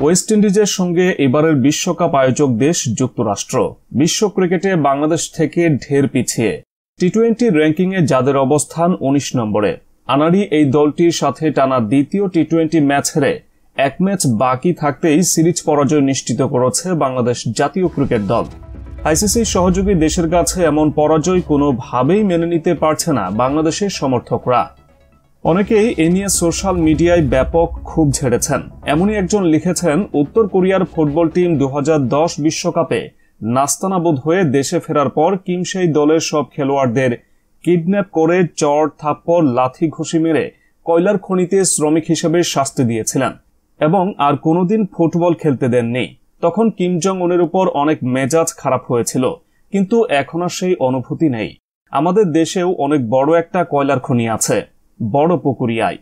West ইন্ডিজের সঙ্গে এবারের বিশ্বকাপ আয়োজক দেশ যুক্তরাষ্ট্র বিশ্ব ক্রিকেটে বাংলাদেশ থেকে ঢের পিছিয়ে। টি-20 র্যাঙ্কিংয়ে যাদের অবস্থান 19 নম্বরে, আনাড়ি এই দলটির সাথে টানা দ্বিতীয় টি-20 ম্যাচ হেরে এক ম্যাচ বাকি থাকতেই সিরিজ পরাজয় নিশ্চিত করেছে বাংলাদেশ জাতীয় ক্রিকেট দল। আইসিসির সহযোগী দেশের কাছে এমন পরাজয় কোনোভাবেই মেনে নিতে পারছে না বাংলাদেশের সমর্থকরা। অনেকেই এ নিয়ে সোশ্যাল মিডিয়ায় ব্যাপক ক্ষোভ ঝেড়েছেন। এমনই একজন লিখেছেন, উত্তর কোরিয়ার ফুটবল টিম 2010 বিশ্বকাপে নাস্তানাবুদ হয়ে দেশে ফেরার পর কিম সেই দলের সব খেলোয়াড়দের কিডন্যাপ করে চড় থাপ্পড় লাথি ঘুষি মেরে কয়লার খনিতে শ্রমিক হিসেবে শাস্তি দিয়েছিলেন এবং আর কোনোদিন ফুটবল খেলতে দেননি। তখন কিম জং উনের উপর অনেক মেজাজ খারাপ হয়েছিল, কিন্তু এখন আর সেই অনুভূতি নেই। আমাদের দেশেও অনেক বড় একটা কয়লার খনি আছে, বড় পুকুরিয়ায়।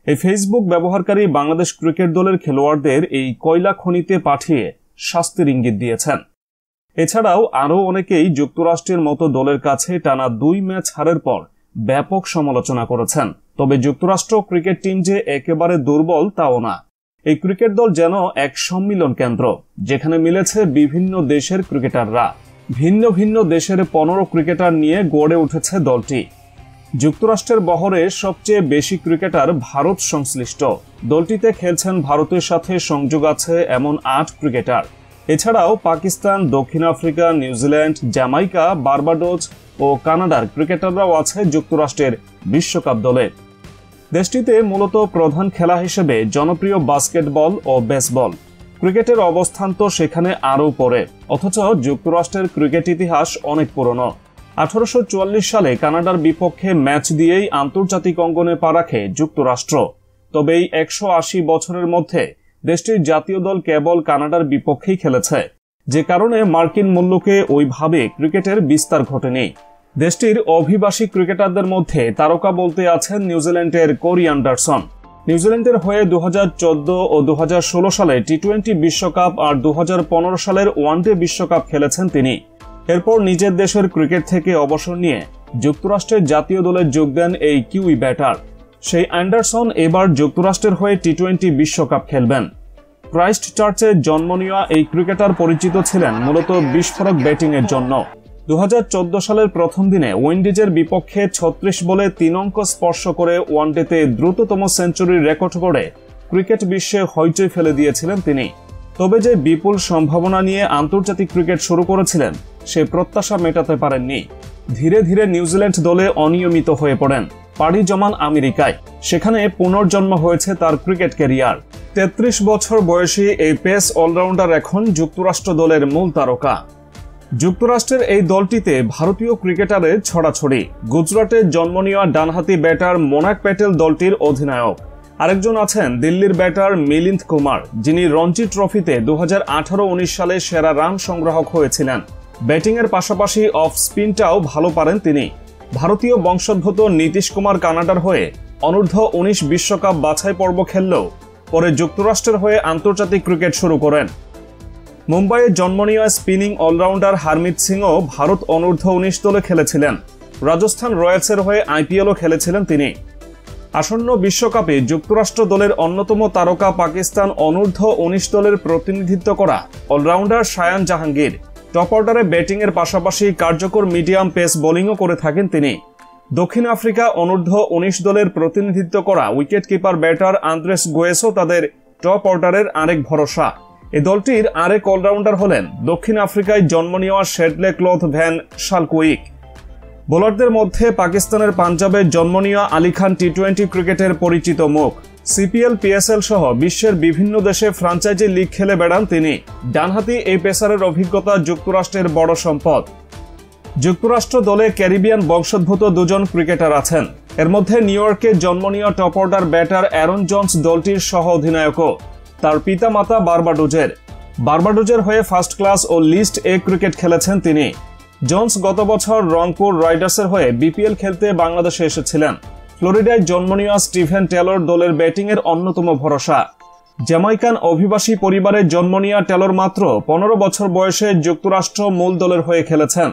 এই ফেসবুক ব্যবহারকারী বাংলাদেশ ক্রিকেট দলের খেলোয়াড়দের এই কয়লা খনিতে পাঠিয়ে শাস্তির ইঙ্গিত দিয়েছেন। এছাড়াও আরও অনেকেই যুক্তরাষ্ট্রের মতো দলের কাছে টানা 2 ম্যাচ হারের পর ব্যাপক সমালোচনা করেছেন। তবে যুক্তরাষ্ট্র ক্রিকেট টিম যে একেবারে দুর্বল তাও না। এই ক্রিকেট দল যেন এক সম্মিলন কেন্দ্র, যেখানে মিলেছে বিভিন্ন দেশের ক্রিকেটাররা। ভিন্ন ভিন্ন দেশের 15 ক্রিকেটার নিয়ে গড়ে উঠেছে দলটি। যুক্তরাষ্ট্রের বহরে সবচেয়ে বেশি ক্রিকেটার ভারত সংশ্লিষ্ট। দলটিতে খেলছেন ভারতের সাথে সংযোগ আছে এমন 8 ক্রিকেটার। এছাড়াও পাকিস্তান, দক্ষিণ আফ্রিকা, নিউজিল্যান্ড, জামাইকা, বার্বাডোস ও কানাডার ক্রিকেটাররাও আছে যুক্তরাষ্ট্রের বিশ্বকাপ দলে। দেশটিতে মূলত প্রধান খেলা হিসেবে জনপ্রিয় বাস্কেটবল ও বেসবল। ক্রিকেটের অবস্থান তো সেখানে আরও পরে, অথচ যুক্তরাষ্ট্রের ক্রিকেট ইতিহাস অনেক পুরনো। 1844 সালে কানাডার বিপক্ষে ম্যাচ দিয়েই আন্তর্জাতিক অঙ্গনে পা রাখে যুক্তরাষ্ট্র। তবে এই 180 বছরের মধ্যে দেশটির জাতীয় দল কেবল কানাডার বিপক্ষেই খেলেছে, যে কারণে মার্কিন মূল্যকে ওইভাবে ক্রিকেটের বিস্তার ঘটেনি। দেশটির অভিবাসী ক্রিকেটারদের মধ্যে তারকা বলতে আছেন নিউজিল্যান্ডের কোরি অ্যান্ডারসন। নিউজিল্যান্ডের হয়ে 2014 ও 2016 সালে টি-20 বিশ্বকাপ আর 2015 সালের ওয়ানডে বিশ্বকাপ খেলেছেন তিনি। এরপর নিজের দেশের ক্রিকেট থেকে অবসর নিয়ে যুক্তরাষ্ট্রের জাতীয় দলে যোগ দেন এই কিউই ব্যাটার। সেই অ্যান্ডারসন এবার যুক্তরাষ্ট্রের হয়ে টি-20 বিশ্বকাপ খেলবেন। ক্রাইস্ট চার্চে জন্ম নেওয়া এই ক্রিকেটার পরিচিত ছিলেন মূলত বিস্ফোরক ব্যাটিংয়ের জন্য। 2014 সালের প্রথম দিনে উইন্ডিজের বিপক্ষে 36 বলে 3 অঙ্ক স্পর্শ করে ওয়ানডেতে দ্রুততম সেঞ্চুরির রেকর্ড গড়ে ক্রিকেট বিশ্বে হইচই ফেলে দিয়েছিলেন তিনি। তবে যে বিপুল সম্ভাবনা নিয়ে আন্তর্জাতিক ক্রিকেট শুরু করেছিলেন, সে প্রত্যাশা মেটাতে পারেননি। ধীরে ধীরে নিউজিল্যান্ড দলে অনিয়মিত হয়ে পড়েন, পাড়ি জমান আমেরিকায়। সেখানে পুনর্জন্ম হয়েছে তার ক্রিকেট ক্যারিয়ার। 33 বছর বয়সী এই পেস অলরাউন্ডার এখন যুক্তরাষ্ট্র দলের মূল তারকা। যুক্তরাষ্ট্রের এই দলটিতে ভারতীয় ক্রিকেটারের ছড়াছড়ি। গুজরাটে জন্ম নেওয়া ডানহাতি ব্যাটার মোনাক প্যাটেল দলটির অধিনায়ক। আরেকজন আছেন দিল্লির ব্যাটার মিলিন্দ কুমার, যিনি রঞ্জি ট্রফিতে 2018-19 সালে সেরা রান সংগ্রাহক হয়েছিলেন। ব্যাটিংয়ের পাশাপাশি অফ স্পিনটাও ভালো পারেন তিনি। ভারতীয় বংশোদ্ভূত নীতিশ কুমার কানাডার হয়ে অনূর্ধ্ব-19 বিশ্বকাপ বাছাই পর্ব খেললেও পরে যুক্তরাষ্ট্রের হয়ে আন্তর্জাতিক ক্রিকেট শুরু করেন। মুম্বাইয়ে জন্ম নেওয়া স্পিনিং অলরাউন্ডার হারমিত সিংও ভারত অনূর্ধ্ব-19 দলে খেলেছিলেন। রাজস্থান রয়্যালসের হয়ে আইপিএলও খেলেছিলেন তিনি। আসন্ন বিশ্বকাপে যুক্তরাষ্ট্র দলের অন্যতম তারকা পাকিস্তান অনূর্ধ্ব-19 দলের প্রতিনিধিত্ব করা অলরাউন্ডার শায়ান জাহাঙ্গীর। টপ অর্ডারে ব্যাটিংয়ের পাশাপাশি কার্যকর মিডিয়াম পেস বোলিংও করে থাকেন তিনি। দক্ষিণ আফ্রিকা অনূর্ধ্ব-19 দলের প্রতিনিধিত্ব করা উইকেট কিপার ব্যাটার আন্দ্রেস গোয়েসও তাদের টপ অর্ডারের আরেক ভরসা। এই দলটির আরেক অলরাউন্ডার হলেন দক্ষিণ আফ্রিকায় জন্ম নেওয়া শেডলে ক্লথ ভ্যান শালকুইক। বোলারদের মধ্যে পাকিস্তানের পাঞ্জাবে জন্ম নেওয়া আলী খান টি-20 ক্রিকেটের পরিচিত মুখ। সিপিএল, পিএসএল সহ বিশ্বের বিভিন্ন দেশে ফ্রাঞ্চাইজি লিগ খেলে বেড়ান তিনি। ডানহাতি এই পেসারের অভিজ্ঞতা যুক্তরাষ্ট্রের বড় সম্পদ। যুক্তরাষ্ট্র দলে ক্যারিবিয়ান বংশোদ্ভূত 2 জন ক্রিকেটার আছেন। এর মধ্যে নিউ ইয়র্কে জন্ম নেওয়া top order batter Aaron Jones দলটির সহ অধিনায়কও। তার পিতা মাতা বার্বাডোজের হয়ে ফার্স্ট ক্লাস ও লিস্ট এ ক্রিকেট খেলেছেন তিনি। জোন্স গত বছর রংপুর রাইডার্সের হয়ে বিপিএল খেলতে বাংলাদেশে এসেছিলেন। ফ্লোরিডায় জন্ম নেওয়া স্টিভেন টেলর দলের ব্যাটিংয়ের অন্যতম ভরসা। জ্যামাইকান অভিবাসী পরিবারে জন্ম নেওয়া টেলর মাত্র 15 বছর বয়সে যুক্তরাষ্ট্র মূল দলের হয়ে খেলেছেন।